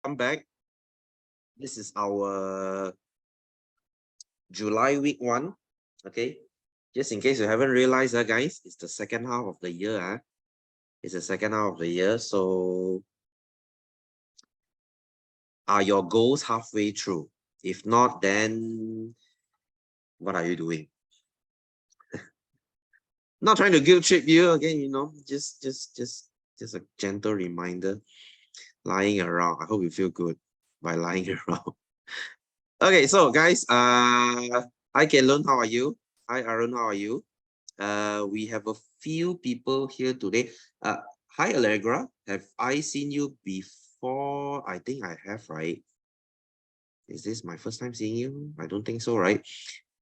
Welcome back. This is our July week 1. Okay, just in case you haven't realized, guys, it's the second half of the year. It's the second half of the year. So, are your goals halfway through? If not, then what are you doing? Not trying to guilt trip you again. Just a gentle reminder. Lying around. I hope you feel good by lying around. Okay, so guys, hi Kelun, how are you? Hi Arun, how are you? We have a few people here today. Hi Allegra, have I seen you before? I think I have, right? Is this my first time seeing you? I don't think so, right?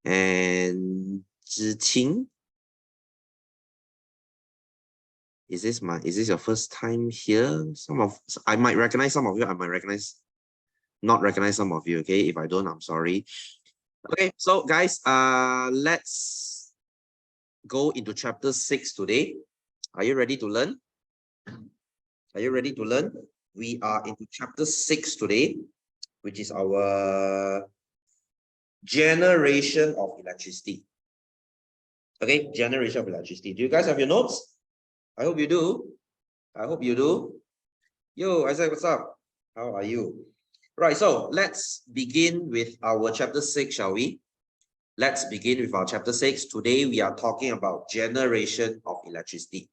And Zhiqing, is this your first time here? I might recognize some of you. I might not recognize some of you. Okay, if I don't, I'm sorry. Okay, so guys, let's go into chapter 6 today. Are you ready to learn? Are you ready to learn? We are into chapter 6 today, which is our generation of electricity. Okay, generation of electricity. Do you guys have your notes? I hope you do. I hope you do. Yo, Isaac, what's up? How are you? Right, so let's begin with our chapter 6, shall we? Let's begin with our chapter 6. Today, we are talking about generation of electricity.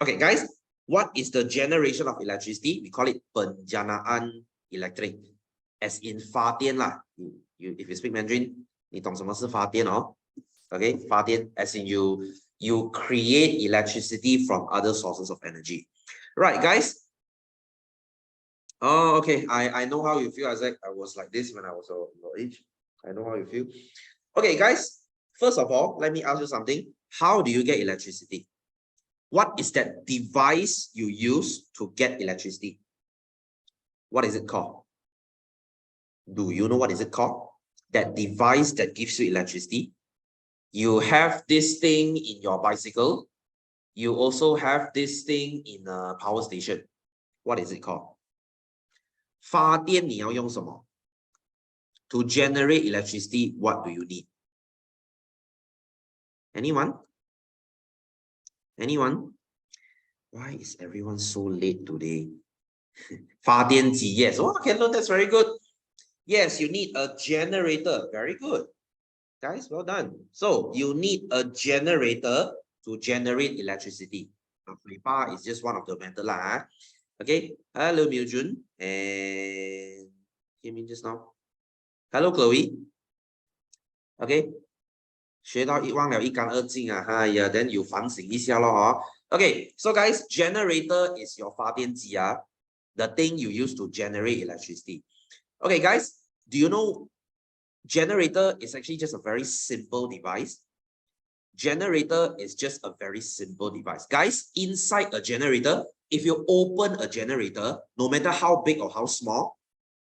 Okay, guys, what is the generation of electricity? We call it penjanaan electric, as in 发电啦. If you speak Mandarin, 你懂什么是发电哦? Okay, 发电 as in you create electricity from other sources of energy. Right, guys. Oh, okay. I know how you feel, Isaac. I was like this when I was your age. I know how you feel. Okay, guys. First of all, let me ask you something. How do you get electricity? What is that device you use to get electricity? What is it called? Do you know what is it called? That device that gives you electricity. You have this thing in your bicycle. You also have this thing in a power station. What is it called? 发电你要用什么? To generate electricity, what do you need? Anyone? Anyone? Why is everyone so late today? 发电机, yes. Oh, okay, no, that's very good. Yes, you need a generator. Very good. Guys, well done. So you need a generator to generate electricity. Bar is just one of the method lah. Okay. Hello, Miljun. And came in just now. Hello, Chloe. Okay. 学到忘了一干二净啊，哎呀 then you 反省一下咯 Okay, so guys, generator is your 发电机 the thing you use to generate electricity. Okay, guys, do you know generator is actually just a very simple device? Generator is just a very simple device. Guys, inside a generator, if you open a generator, no matter how big or how small,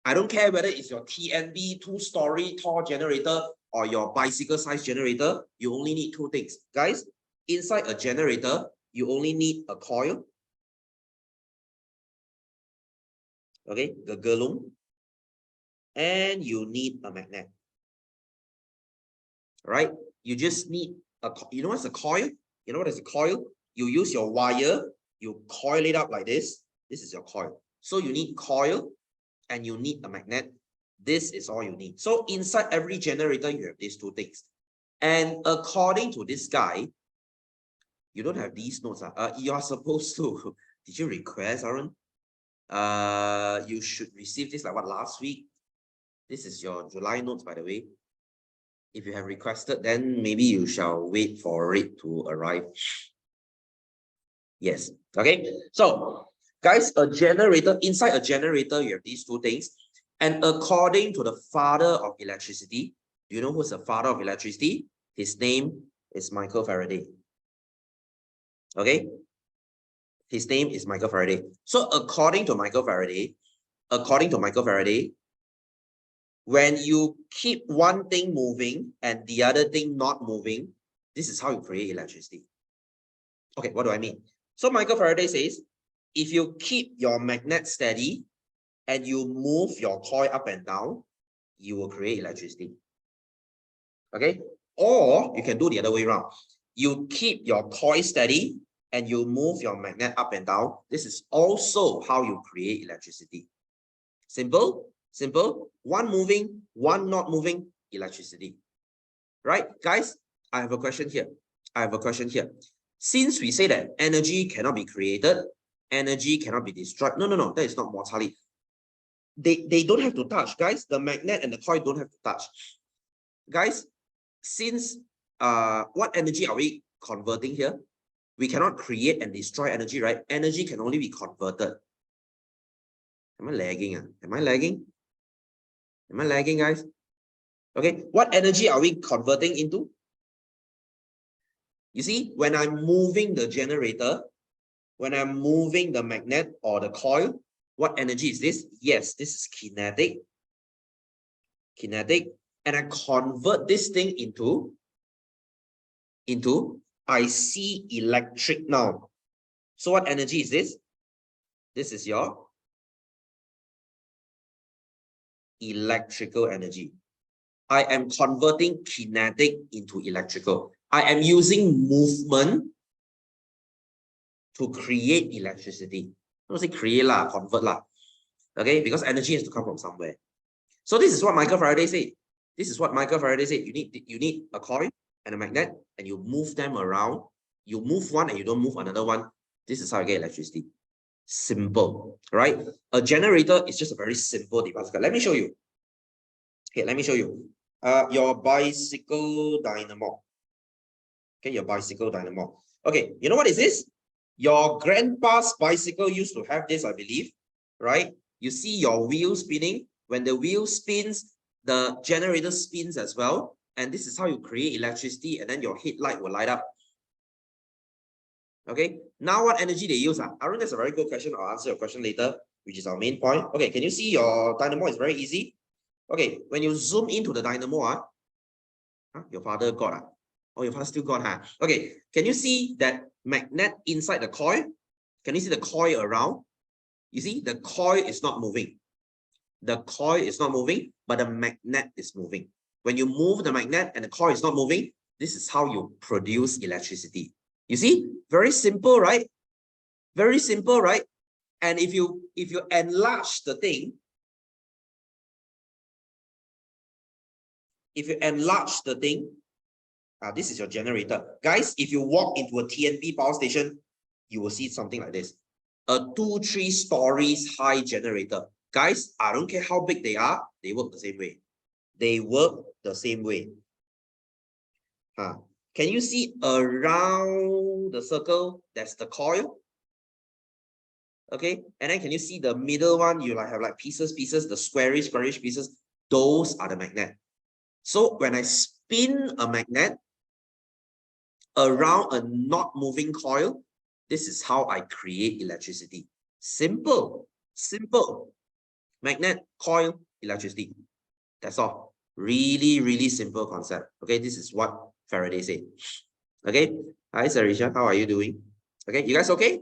I don't care whether it's your TNB 2-story tall generator or your bicycle size generator, you only need two things. Guys, inside a generator, you only need a coil. Okay, the gelung. And you need a magnet. Right? You just need you know what's a coil? You know what is a coil? You use your wire, you coil it up like this. This is your coil. So you need coil and you need a magnet. This is all you need. So inside every generator, you have these two things. And according to this guy, you don't have these notes. You are supposed to. Did you request, Aaron? You should receive this like what, last week? This is your July notes, by the way. If you have requested, then maybe you shall wait for it to arrive. Yes. Okay. So, guys, a generator, inside a generator, you have these two things. And according to the father of electricity, do you know who's the father of electricity? His name is Michael Faraday. Okay. His name is Michael Faraday. So according to Michael Faraday, when you keep one thing moving and the other thing not moving, this is how you create electricity. Okay, what do I mean? So Michael Faraday says, if you keep your magnet steady and you move your coil up and down, you will create electricity. Okay? Or you can do the other way around. You keep your coil steady and you move your magnet up and down. This is also how you create electricity. Simple, simple. One moving, one not moving, electricity. Right, guys? I have a question here. Since we say that energy cannot be created, energy cannot be destroyed. No, that is not mortality. They don't have to touch, guys. The magnet and the coil don't have to touch. Guys, since what energy are we converting here? We cannot create and destroy energy, right? Energy can only be converted. Am I lagging? Am I lagging? Am I lagging, guys? Okay, what energy are we converting into? You see, when I'm moving the generator, when I'm moving the magnet or the coil, what energy is this? Yes, this is kinetic. And I convert this thing into I see electric now. So what energy is this? This is your electrical energy. I am converting kinetic into electrical. I am using movement to create electricity. Don't say create lah, convert lah. Okay, because energy has to come from somewhere. So this is what Michael Faraday said. You need a coil and a magnet, and you move them around. You move one and you don't move another one. This is how you get electricity. Simple, right? A generator is just a very simple device. Let me show you. Okay, let me show you. Your bicycle dynamo. Okay, your bicycle dynamo. Okay, you know what is this? Your grandpa's bicycle used to have this, I believe, right? You see your wheel spinning. When the wheel spins, the generator spins as well. And this is how you create electricity, and then your headlight will light up. Okay, now what energy they use? Arun, that's a very good question. I'll answer your question later, which is our main point. Okay, can you see your dynamo is very easy? Okay, when you zoom into the dynamo, your father got oh, your father still got Okay, can you see that magnet inside the coil? Can you see the coil around? You see, the coil is not moving. The coil is not moving, but the magnet is moving. When you move the magnet and the coil is not moving, this is how you produce electricity. You see, very simple, right? Very simple, right? And if you enlarge the thing, this is your generator. Guys, if you walk into a TNP power station, you will see something like this. A 2-3 stories high generator. Guys, I don't care how big they are, they work the same way. They work the same way. Can you see around the circle? That's the coil. Okay, and then can you see the middle one? You have like pieces, the squarish pieces. Those are the magnet. So when I spin a magnet around a not moving coil, this is how I create electricity. Simple. Magnet, coil, electricity. That's all. Really, really simple concept. Okay, this is what Faraday said. Okay, hi Sarisha, how are you doing? Okay, you guys okay?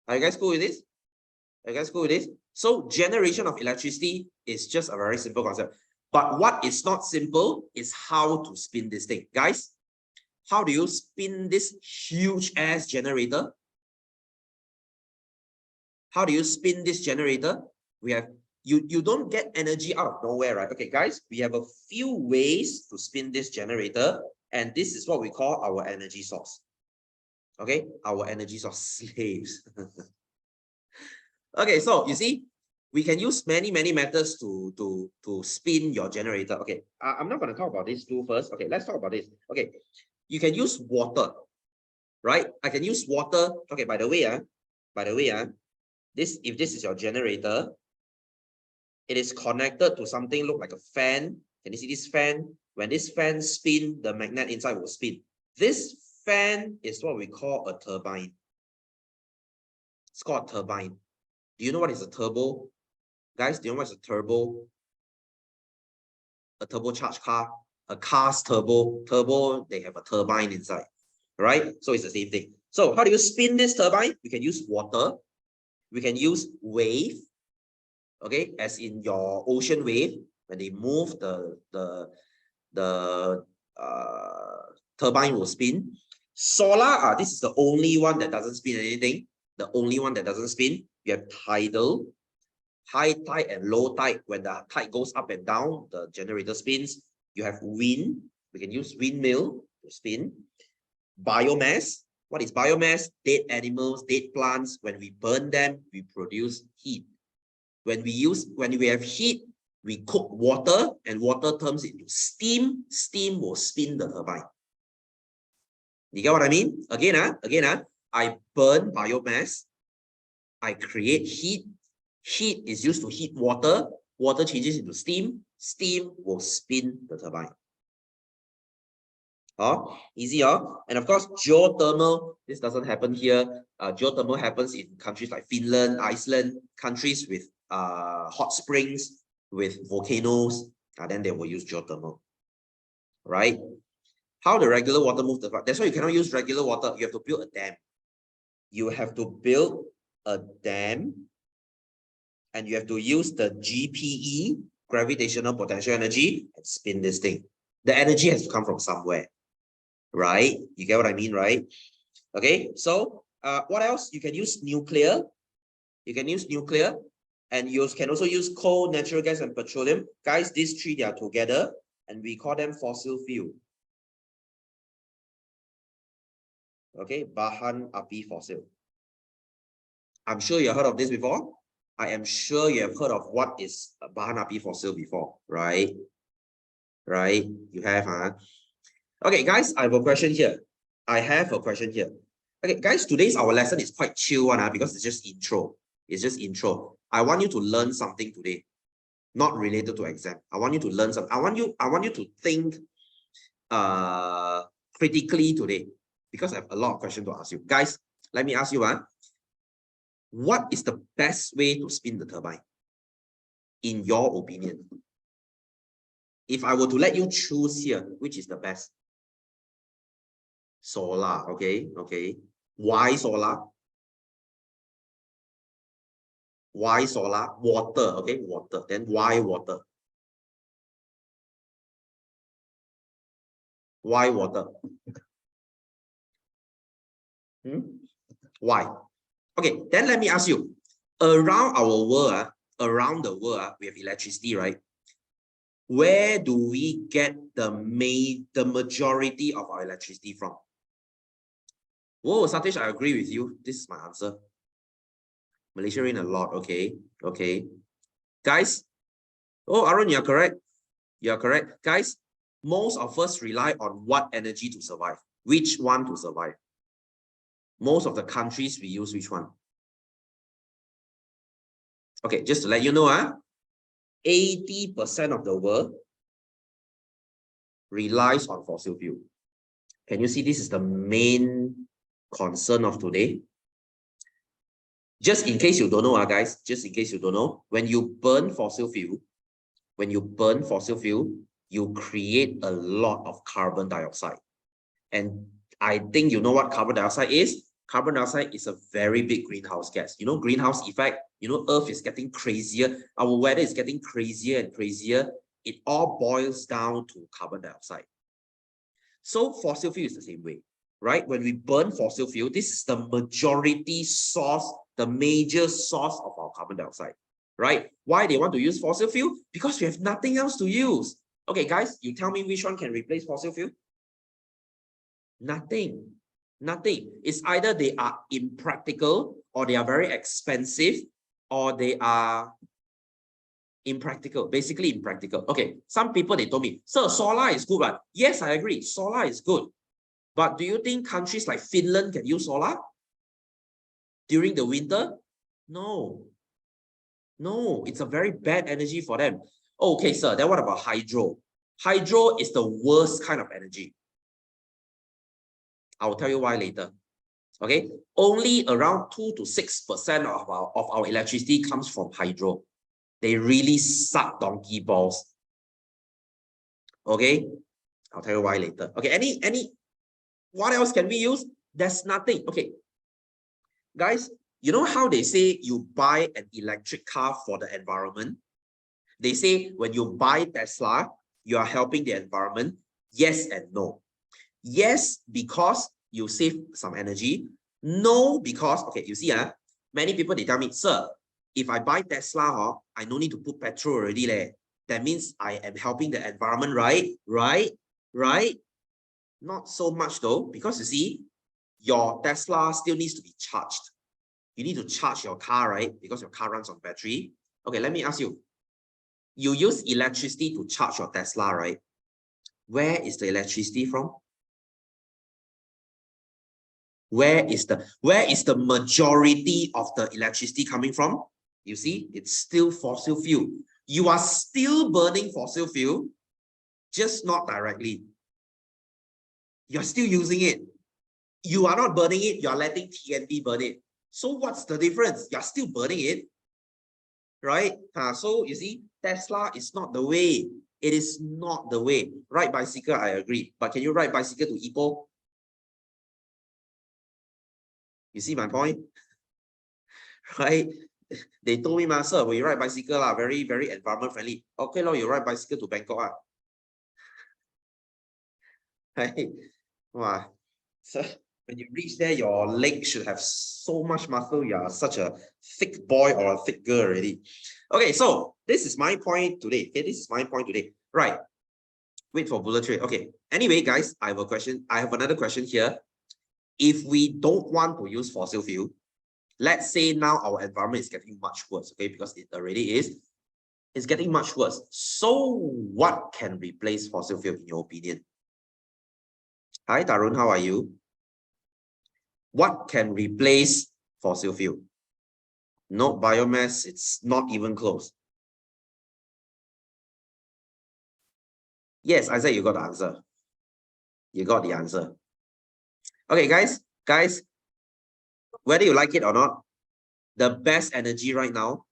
Are you guys cool with this? So generation of electricity is just a very simple concept. But what is not simple is how to spin this thing. Guys, how do you spin this huge ass generator? How do you spin this generator? We have, you don't get energy out of nowhere, right? Okay, guys, we have a few ways to spin this generator, and this is what we call our energy source. Okay, our energy source, slaves. Okay, so you see, we can use many methods to spin your generator. Okay, I'm not going to talk about this too first. Okay, let's talk about this. Okay, you can use water, right? I can use water. Okay, by the way, if this is your generator, it is connected to something look like a fan. Can you see this fan? When this fan spin, the magnet inside will spin. This fan is what we call a turbine. It's called a turbine. Do you know what is a turbo? Guys, do you know what is a turbo? A turbocharged car. A car's turbo, they have a turbine inside, right? So it's the same thing. So how do you spin this turbine? We can use water. We can use wave. Okay, as in your ocean wave, when they move, the turbine will spin. Solar, this is the only one that doesn't spin anything. The only one that doesn't spin. You have tidal, high tide and low tide. When the tide goes up and down, the generator spins. You have wind. We can use windmill to spin. Biomass. What is biomass? Dead animals, dead plants. When we burn them, we produce heat. When we have heat, we cook water, and water turns into steam. Steam will spin the turbine. You get what I mean? Again, I burn biomass. I create heat. Heat is used to heat water. Water changes into steam. Steam will spin the turbine. Easy, and of course, geothermal. This doesn't happen here. Geothermal happens in countries like Finland, Iceland, countries with hot springs, with volcanoes. Then they will use geothermal, right? How the regular water moves the that's why you cannot use regular water. You have to build a dam. You have to build a dam, and you have to use the GPE, gravitational potential energy, and spin this thing. The energy has to come from somewhere, right? You get what I mean, right? Okay, so what else? You can use nuclear. You can use nuclear, and you can also use coal, natural gas, and petroleum. Guys, these three, they are together, and we call them fossil fuel. Okay, bahan api fossil. I'm sure you have heard of this before. I am sure you have heard of what is bahan api fossil before, right? Right? You have, huh? Okay, guys, I have a question here. Okay, guys, today's our lesson is quite chill one, because it's just intro. It's just intro. I want you to learn something today, not related to exam. I want you to learn something. I want you to think critically today, because I have a lot of questions to ask you. Guys, let me ask you, what is the best way to spin the turbine, in your opinion? If I were to let you choose here, which is the best? Solar, okay. Why solar? Why solar? Water, okay, water. Then why water? Why water? Why? Okay, then let me ask you, around our world, around the world, we have electricity, right? Where do we get the majority of our electricity from? Whoa, Satish, I agree with you. This is my answer. Malaysia rain a lot. Okay. Guys, Aaron, you're correct. You're correct. Guys, most of us rely on what energy to survive? Which one to survive? Most of the countries, we use which one? Okay, just to let you know, 80% of the world relies on fossil fuel. Can you see this is the main concern of today? Just in case you don't know, guys, just in case you don't know, when you burn fossil fuel, you create a lot of carbon dioxide. And I think you know what carbon dioxide is. Carbon dioxide is a very big greenhouse gas. You know, greenhouse effect, you know, Earth is getting crazier. Our weather is getting crazier and crazier. It all boils down to carbon dioxide. So fossil fuel is the same way, right? When we burn fossil fuel, this is the majority source, the major source of our carbon dioxide, right? Why they want to use fossil fuel? Because we have nothing else to use. Okay, guys, you tell me which one can replace fossil fuel? Nothing. It's either they are impractical, or they are very expensive, or they are impractical, basically impractical. Okay, some people, they told me, sir, solar is good, but yes, I agree, solar is good. But do you think countries like Finland can use solar during the winter? No, it's a very bad energy for them. Okay, sir, then what about hydro? Hydro is the worst kind of energy. I'll tell you why later. Okay, only around 2 to 6% of our electricity comes from hydro. They really suck donkey balls. Okay, I'll tell you why later. Okay, what else can we use? There's nothing. Okay, guys, You know how they say you buy an electric car for the environment? They say when you buy Tesla, you are helping the environment. Yes and no. Yes, because you save some energy. No, because, okay, you see, many people, they tell me, sir, if I buy Tesla, I no need to put petrol already. That means I am helping the environment, right? Right? Not so much though, because you see, your Tesla still needs to be charged. You need to charge your car, right? Because your car runs on battery. Okay, let me ask you. You use electricity to charge your Tesla, right? Where is the electricity from? Where is the majority of the electricity coming from? You see, it's still fossil fuel. You are still burning fossil fuel, just not directly. You're still using it. You are not burning it, you're letting TNT burn it. So what's the difference? You're still burning it, right? So you see, Tesla is not the way. It is not the way. Ride bicycle, I agree. But can you ride bicycle to Ipoh? You see my point? Right? They told me, sir, when you ride bicycle, very, very environment friendly. Okay, you ride bicycle to Bangkok. Right? Wow. So when you reach there, your leg should have so much muscle. You are such a thick boy or a thick girl already. Okay, so this is my point today. Okay, this is my point today. Right. Wait for bullet train. Okay. Anyway, guys, I have a question. I have another question here. If we don't want to use fossil fuel, let's say now our environment is getting much worse, okay, because it already is. It's getting much worse. So what can replace fossil fuel in your opinion? Hi, Tarun, how are you? What can replace fossil fuel? No biomass, it's not even close. Yes, I said you got the answer. You got the answer. Okay, guys, whether you like it or not, the best energy right now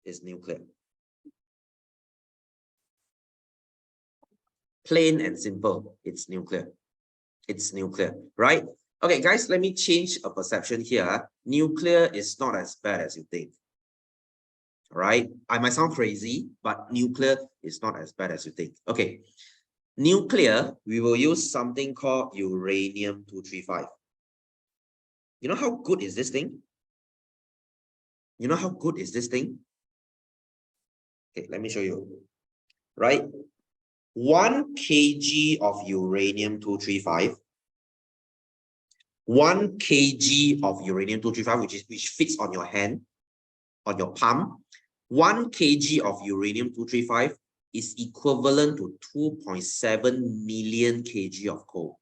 is nuclear. Plain and simple, it's nuclear. It's nuclear, right? Okay, guys, let me change a perception here. Nuclear is not as bad as you think. Right? I might sound crazy, but nuclear is not as bad as you think. Okay. Nuclear, we will use something called uranium-235. You know how good is this thing? You know how good is this thing? Okay, let me show you. Right? 1 kg of uranium-235. 1 kg of uranium-235, which fits on your hand, on your palm. 1 kg of uranium-235 is equivalent to 2.7 million kg of coal.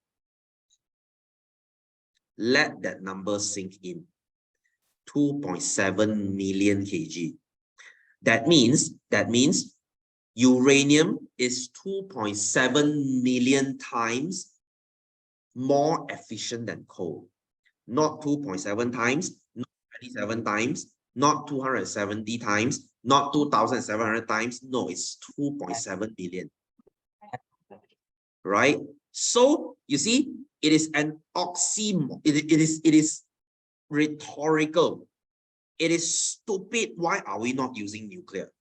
Let that number sink in. 2.7 million kg. That means uranium is 2.7 million times more efficient than coal. Not 2.7 times, not 27 times, not 270 times, not 2,700 times. No, it's 2.7 billion. Right? So you see, it is an oxymoron. It is rhetorical. It is stupid. Why are we not using nuclear?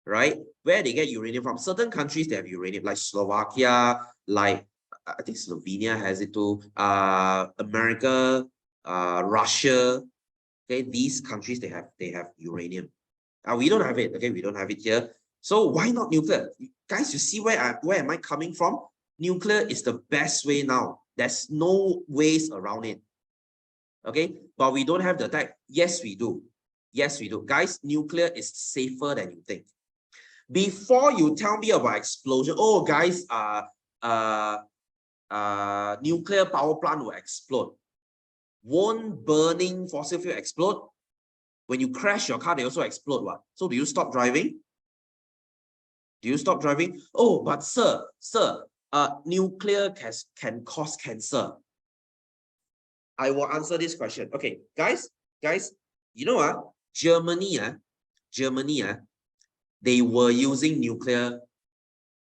Right? Where they get uranium from? Certain countries they have uranium, like Slovakia, like I think Slovenia has it too. America, Russia. Okay, these countries they have uranium. We don't have it. Okay, we don't have it here. So why not nuclear? Guys, you see where am I coming from? Nuclear is the best way now. There's no ways around it. Okay, but we don't have the tech. Yes, we do. Yes, we do. Guys, nuclear is safer than you think. Before you tell me about explosion, oh guys, nuclear power plant will explode. Won't burning fossil fuel explode? When you crash your car, they also explode. What? So do you stop driving? Do you stop driving? Oh, but sir, nuclear can cause cancer. I will answer this question. Okay, guys, you know what? Germany, they were using nuclear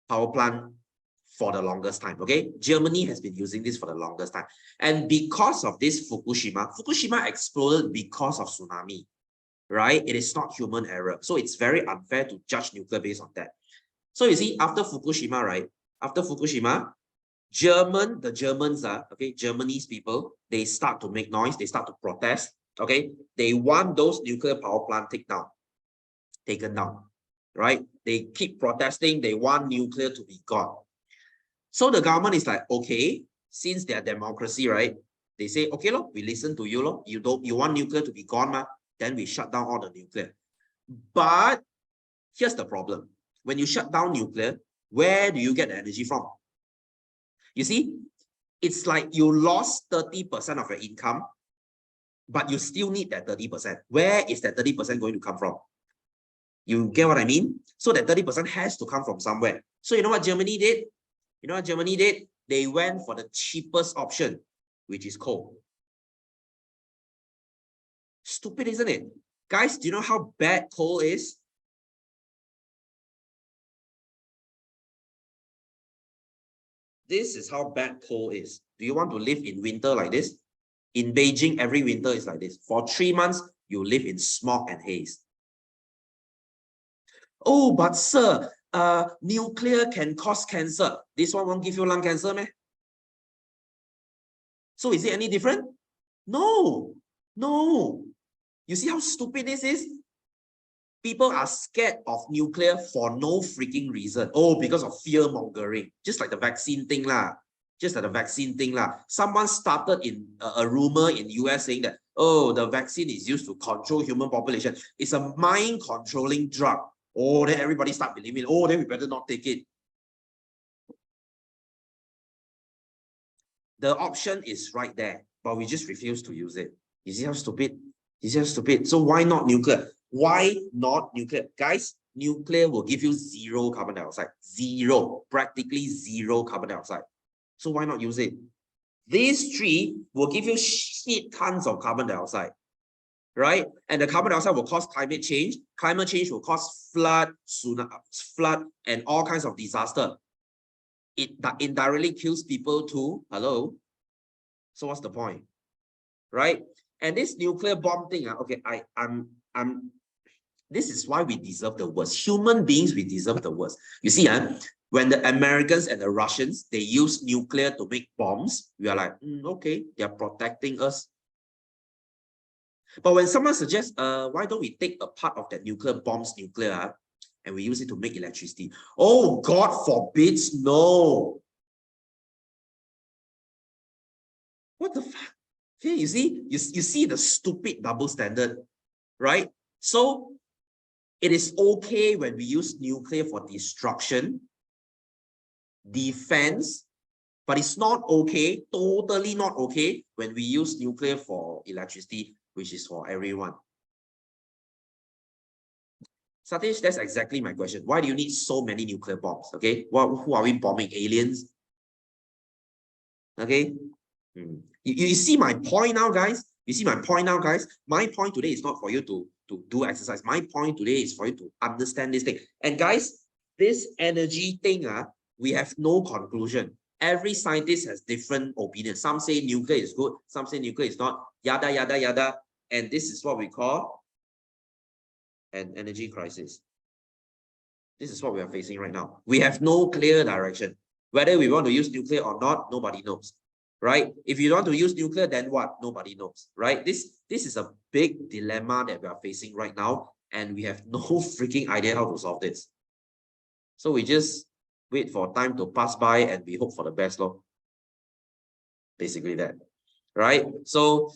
power plant for the longest time, okay? Germany has been using this for the longest time. And because of this Fukushima exploded because of tsunami, right? It is not human error. So it's very unfair to judge nuclear based on that. So you see, after Fukushima, right? After Fukushima, the Germans are, okay, Germany's people, they start to make noise, they start to protest, okay? They want those nuclear power plant taken down, right? They keep protesting, they want nuclear to be gone. So the government is like, okay, since they are democracy, right? They say, okay, look, we listen to you, look. You want nuclear to be gone, ma? Then we shut down all the nuclear. But here's the problem. When you shut down nuclear, where do you get the energy from? You see, it's like you lost 30% of your income, but you still need that 30%. Where is that 30% going to come from? You get what I mean? So that 30% has to come from somewhere. So you know what Germany did? You know what Germany did? They went for the cheapest option, which is coal. Stupid, isn't it? Guys, do you know how bad coal is? This is how bad coal is. Do you want to live in winter like this? In Beijing, every winter is like this. For 3 months, you live in smog and haze. Oh, but sir, nuclear can cause cancer. This one won't give you lung cancer, man. So is it any different? No, no. You see how stupid this is? People are scared of nuclear for no freaking reason. Oh, because of fear mongering. Just like the vaccine thing lah. Just like the vaccine thing lah. Someone started in a rumor in US saying that, oh, the vaccine is used to control human population. It's a mind controlling drug. Oh, then everybody start believing, oh, then we better not take it. The option is right there, but we just refuse to use it. You see how stupid? You see how stupid? So why not nuclear? Why not nuclear? Guys, nuclear will give you zero carbon dioxide. Zero. Practically zero carbon dioxide. So why not use it? These three will give you shit tons of carbon dioxide. Right? And the carbon dioxide will cause climate change. Climate change will cause flood, and all kinds of disaster. It indirectly kills people too. Hello? So what's the point? Right? And this nuclear bomb thing, okay, this is why we deserve the worst. Human beings, we deserve the worst. You see, when the Americans and the Russians, they use nuclear to make bombs, we are like, okay, they're protecting us. But when someone suggests, why don't we take a part of that nuclear and we use it to make electricity? Oh, God forbids, no. What the fuck? Okay, you see the stupid double standard, right? So it is okay when we use nuclear for destruction, defense, but it's not okay, totally not okay, when we use nuclear for electricity, which is for everyone. Satish, that's exactly my question. Why do you need so many nuclear bombs? Okay, who are we bombing? Aliens? Okay. You see my point now, guys? You see my point now, guys? My point today is not for you to do exercise. My point today is for you to understand this thing. And guys, this energy thing, we have no conclusion. Every scientist has different opinions. Some say nuclear is good, some say nuclear is not, yada, yada, yada. And this is what we call an energy crisis. This is what we are facing right now. We have no clear direction. Whether we want to use nuclear or not, nobody knows. Right? If you want to use nuclear, then what? Nobody knows. Right? This is a big dilemma that we are facing right now, and we have no freaking idea how to solve this. So we just wait for time to pass by and we hope for the best, lor. Basically that. Right? So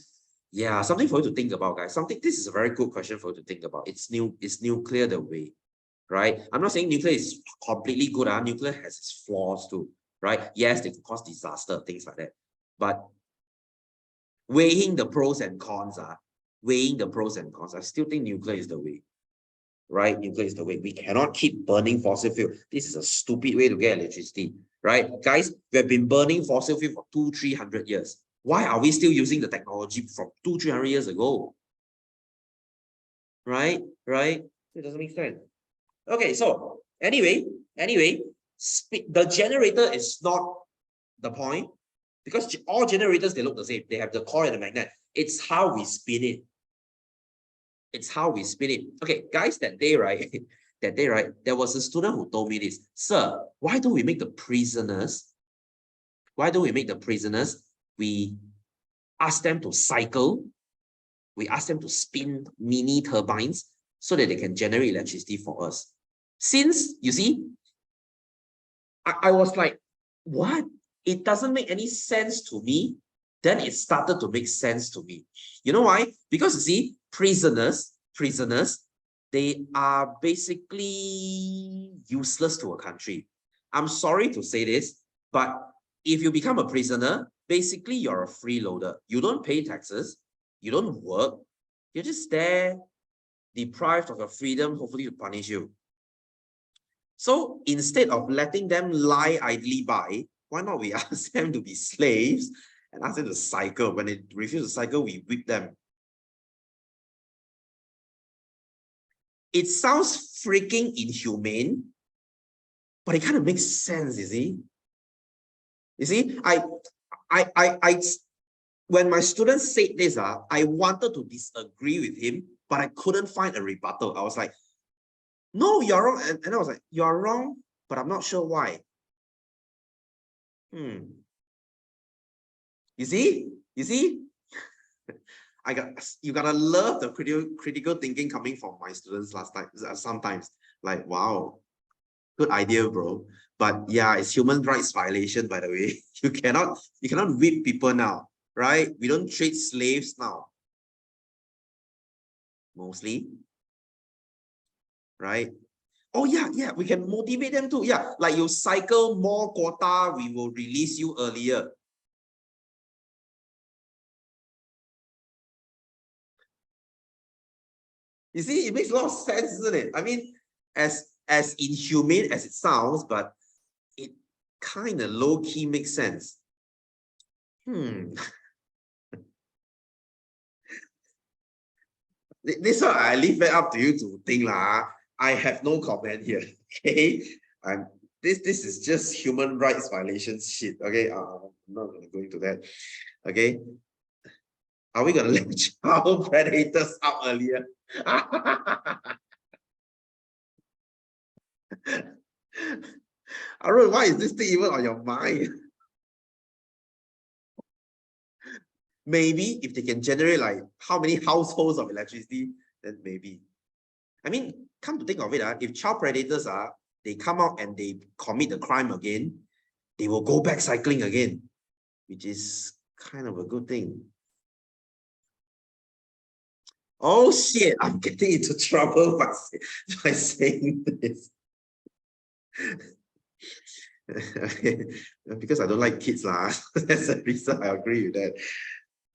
yeah, something for you to think about, guys. This is a very good question for you to think about. Is nuclear the way? Right? I'm not saying nuclear is completely good. Nuclear has its flaws too. Right? Yes, they could cause disaster, things like that. But weighing the pros and cons, I still think nuclear is the way. Right? Nuclear is the way. We cannot keep burning fossil fuel. This is a stupid way to get electricity. Right? Guys, we have been burning fossil fuel for 200-300 years. Why are we still using the technology from 200-300 years ago? Right? Right? It doesn't make sense. Okay, so anyway, the generator is not the point, because all generators, they look the same. They have the coil and the magnet. It's how we spin it. It's how we spin it. Okay, guys, that day, right? That day, right? There was a student who told me this. Sir, why don't we make the prisoners? Why don't we make the prisoners? We ask them to cycle. We ask them to spin mini turbines so that they can generate electricity for us. Since, you see, I was like, what? It doesn't make any sense to me. Then it started to make sense to me. You know why? Because you see, prisoners, they are basically useless to a country. I'm sorry to say this, but if you become a prisoner, basically you're a freeloader. You don't pay taxes, you don't work, you're just there, deprived of your freedom, hopefully to punish you. So instead of letting them lie idly by, why not we ask them to be slaves and ask them to cycle? When they refuse to cycle, we whip them. It sounds freaking inhumane, but it kind of makes sense, you see? You see, when my students said this, I wanted to disagree with him, but I couldn't find a rebuttal. I was like, no, you're wrong. And I was like, you're wrong, but I'm not sure why. You see? You see? You gotta love the critical thinking coming from my students sometimes. Like, wow, good idea, bro. But yeah, it's human rights violation, by the way. You cannot whip people now, right? We don't treat slaves now. Mostly. Right? Oh yeah, we can motivate them too. Yeah, like you cycle more quota, we will release you earlier. You see, it makes a lot of sense, isn't it? I mean, as inhumane as it sounds, but it kind of low-key makes sense. This one I leave it up to you to think lah. I have no comment here. Okay, this is just human rights violation shit. Okay, I'm not gonna go into that. Okay, are we gonna let child predators out earlier? Arun, why is this thing even on your mind? Maybe if they can generate like how many households of electricity, then maybe. I mean, come to think of it, if child predators they come out and they commit the crime again, they will go back cycling again, which is kind of a good thing. Oh shit, I'm getting into trouble by saying this. Because I don't like kids lah. That's the reason I agree with that.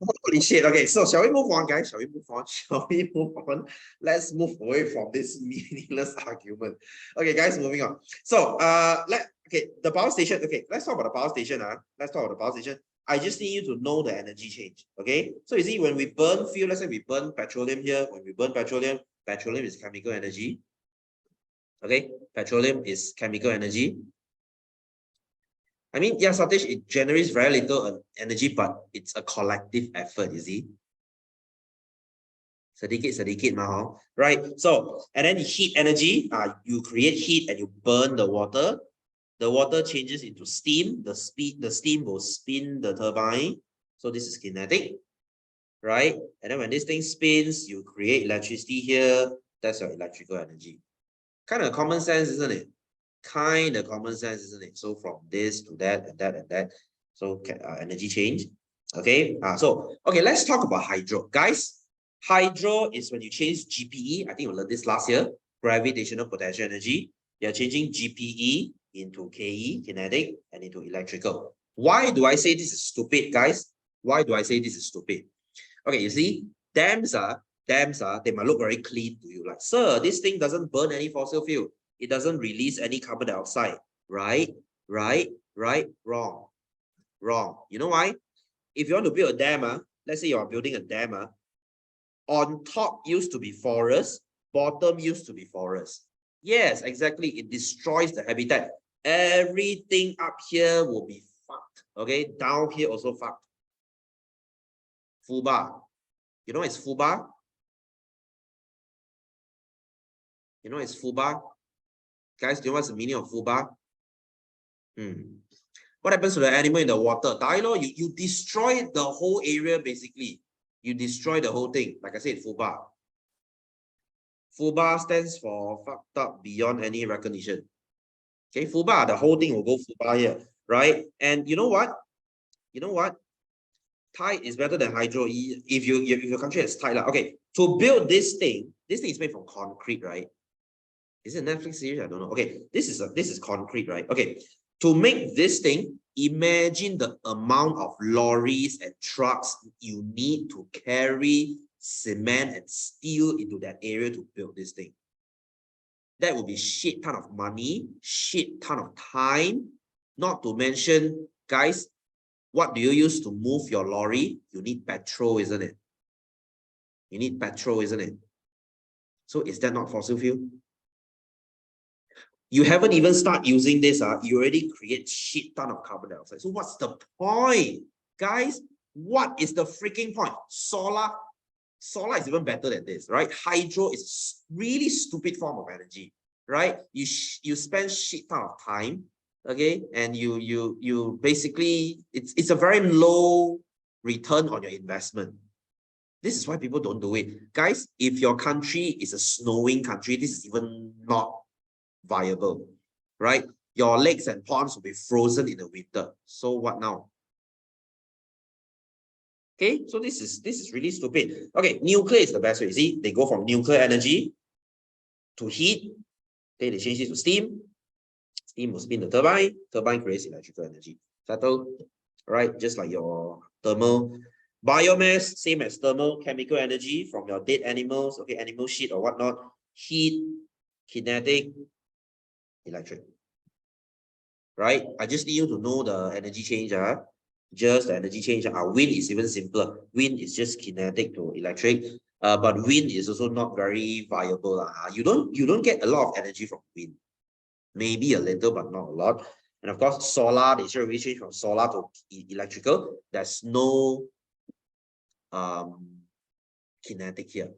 Holy shit. Okay, so shall we move on, guys? Shall we move on? Shall we move on? Let's move away from this meaningless argument. Okay, guys, moving on. So the power station. Okay, let's talk about the power station. Let's talk about the power station. I just need you to know the energy change. Okay, so you see, when we burn fuel, let's say we burn petroleum here. When we burn petroleum is chemical energy. Okay, petroleum is chemical energy. I mean, yeah, Satish, it generates very little energy, but it's a collective effort, you see. Sedikit, right? So, and then heat energy, you create heat and you burn the water. The water changes into steam. The steam will spin the turbine. So this is kinetic, right? And then when this thing spins, you create electricity here. That's your electrical energy. Kind of common sense, isn't it? Kind of common sense, isn't it? So from this to that and that and that. So energy change. Okay. Okay, let's talk about hydro. Guys, hydro is when you change GPE. I think we learned this last year. Gravitational potential energy. You're changing GPE into KE, kinetic, and into electrical. Why do I say this is stupid, guys? Why do I say this is stupid? Okay, you see, dams they might look very clean to you. Like, sir, this thing doesn't burn any fossil fuel. It doesn't release any carbon dioxide. Right? Wrong. You know why? If you want to build a dam, let's say you are building a dam, on top used to be forest, bottom used to be forest. Yes, exactly. It destroys the habitat. everything up here will be fucked. Okay, down here also fucked. Full bar. You know it's full bar? You know it's full bar? Guys, do you know what's the meaning of full bar? What happens to the animal in the water? Die, you destroy the whole area basically. You destroy the whole thing. Like I said, full bar. Full bar stands for fucked up beyond any recognition. Okay, full bar, the whole thing will go full bar here, right? And you know what? You know what? Tight is better than hydro. If your country has tight, okay. To build this thing is made from concrete, right? Is it a Netflix series? I don't know. Okay, this is concrete, right? Okay, to make this thing, imagine the amount of lorries and trucks you need to carry cement and steel into that area to build this thing. That will be shit ton of money, shit ton of time. Not to mention, guys, what do you use to move your lorry? You need petrol, isn't it? You need petrol, isn't it? So is that not fossil fuel? You haven't even started using this, you already create shit ton of carbon dioxide. So what's the point? Guys, what is the freaking point? Solar is even better than this, right? Hydro is a really stupid form of energy, right? You spend shit ton of time, okay, and you basically it's a very low return on your investment. This is why people don't do it. Guys, if your country is a snowing country, this is even not viable, right? Your lakes and ponds will be frozen in the winter. So what now? Okay, so this is really stupid. Okay, nuclear is the best way. See, they go from nuclear energy to heat. Okay, they change it to steam. Steam will spin the turbine. Turbine creates electrical energy. Settle, right? Just like your thermal. Biomass, same as thermal, chemical energy from your dead animals, okay, animal shit or whatnot. Heat, kinetic, electric. Right? I just need you to know the energy change. Just the energy change. Wind is even simpler. Wind is just kinetic to electric. But wind is also not very viable. You don't get a lot of energy from wind. Maybe a little, but not a lot. And of course, solar, they should change from solar to electrical. There's no kinetic here.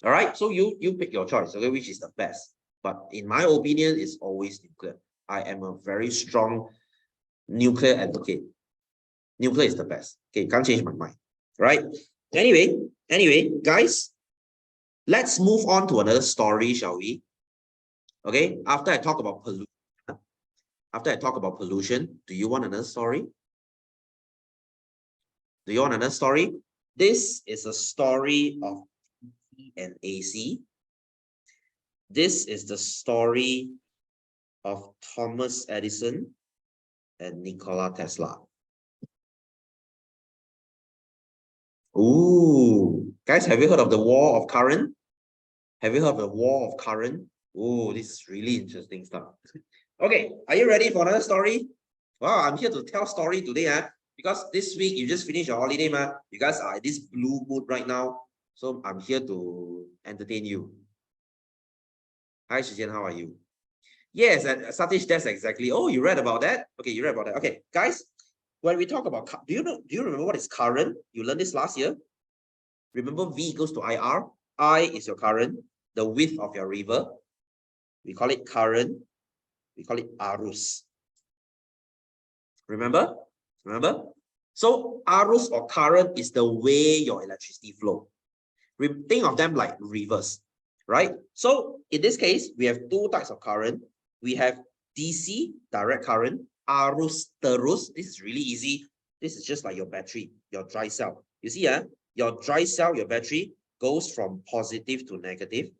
All right, so you pick your choice, okay, which is the best. But in my opinion, it's always nuclear. I am a very strong nuclear advocate. Nuclear is the best. Okay, can't change my mind. Right? Anyway, guys, let's move on to another story, shall we? Okay, after I talk about pollution, do you want another story? Do you want another story? This is a story of and AC. This is the story of Thomas Edison and Nikola Tesla. Ooh, guys, have you heard of the War of Current? Have you heard of the War of Current? Oh, this is really interesting stuff. Okay, are you ready for another story? Wow, I'm here to tell story today, because this week you just finished your holiday, You guys are in this blue mood right now, so I'm here to entertain you. Hi, Shijian, how are you? Yes, and Satish, that's exactly. Oh, you read about that? Okay, you read about that. Okay, guys, when we talk about, do you remember what is current? You learned this last year. Remember V equals to IR. I is your current, the width of your river. We call it current. We call it arus. Remember? So arus or current is the way your electricity flow. Think of them like rivers, right? So in this case, we have two types of current. We have DC, direct current, arus terus. This is really easy. This is just like your battery, your dry cell. You see, your dry cell, your battery goes from positive to negative.